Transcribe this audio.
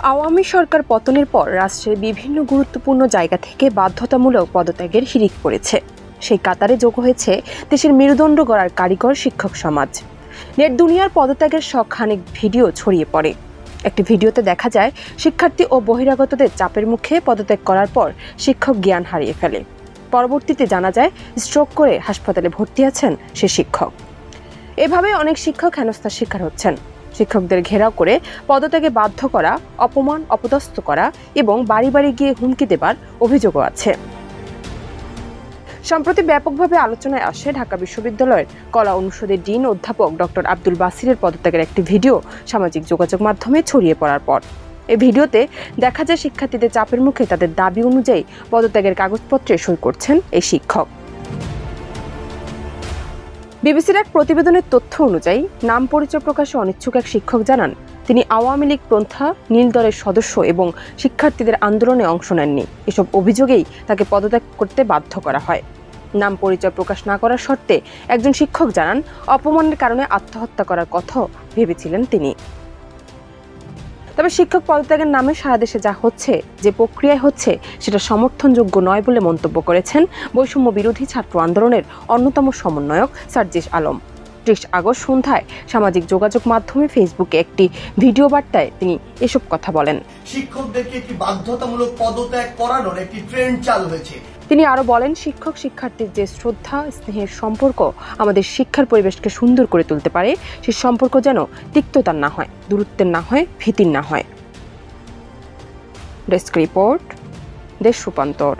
আওয়ামী সরকার পতনের পর রাষ্ট্রের বিভিন্ন গুরুত্বপূর্ণ জায়গা থেকে বাধ্যতামূলক পদত্যাগের হিড়িক পড়েছে। সেই কাতারে যোগ হয়েছে দেশের মেরুদণ্ড গড়ার কারিগর শিক্ষক সমাজ। নেট দুনিয়ার পদত্যাগের শখানেক ভিডিও ছড়িয়ে পড়ে। একটি ভিডিওতে দেখা যায় শিক্ষার্থী ও বহিরাগতদের চাপের মুখে পদত্যাগ করার পর শিক্ষক জ্ঞান হারিয়ে ফেলে। পরবর্তীতে জানা যায় স্ট্রোক করে হাসপাতালে ভর্তি আছেন সে শিক্ষক। এভাবে অনেক শিক্ষক হেনস্থার শিকার হচ্ছেন। শিক্ষকদের ঘেরাও করে পদত্যাগে বাধ্য করা, অপমান অপদস্থ করা এবং বাড়ি বাড়ি গিয়ে হুমকি দেবার অভিযোগও আছে। সম্প্রতি ব্যাপকভাবে আলোচনায় আসে ঢাকা বিশ্ববিদ্যালয়ের কলা অনুষদের ডিন অধ্যাপক ডক্টর আব্দুল বাসিরের পদত্যাগের একটি ভিডিও সামাজিক যোগাযোগ মাধ্যমে ছড়িয়ে পড়ার পর। এই ভিডিওতে দেখা যায় শিক্ষার্থীদের চাপের মুখে তাদের দাবি অনুযায়ী পদত্যাগের কাগজপত্রে সই করছেন এই শিক্ষক। বিবিসির এক প্রতিবেদনের তথ্য অনুযায়ী নাম পরিচয় প্রকাশে অনিচ্ছুক এক শিক্ষক জানান, তিনি আওয়ামী লীগ পন্থা নীল দলের সদস্য এবং শিক্ষার্থীদের আন্দোলনে অংশ নেননি। এসব অভিযোগেই তাকে পদত্যাগ করতে বাধ্য করা হয়। নাম পরিচয় প্রকাশ না করার শর্তে একজন শিক্ষক জানান, অপমানের কারণে আত্মহত্যা করার কথা ভেবেছিলেন তিনি। তবে শিক্ষক পদত্যাগের নামে সারা দেশে যা হচ্ছে, যে প্রক্রিয়ায় হচ্ছে, সেটা সমর্থনযোগ্য নয় বলে মন্তব্য করেছেন বৈষম্য বিরোধী ছাত্র আন্দোলনের অন্যতম সমন্বয়ক সার্জিস আলম। ৩০ আগস্ট সন্ধ্যায় সামাজিক যোগাযোগ মাধ্যমে ফেসবুকে একটি ভিডিও বার্তায় তিনি এসব কথা বলেন। শিক্ষকদেরকে একটি বাধ্যতামূলক পদত্যাগ করানোর একটি ট্রেন্ড চালু হয়েছে। তিনি আরো বলেন, শিক্ষক শিক্ষার্থীর যে শ্রদ্ধা স্নেহের সম্পর্ক আমাদের শিক্ষার পরিবেশকে সুন্দর করে তুলতে পারে, সেই সম্পর্ক যেন তিক্ততার না হয়, দূরত্বের না হয়, ভীতির না হয়। ডেস্ক রিপোর্ট, দেশ রূপান্তর।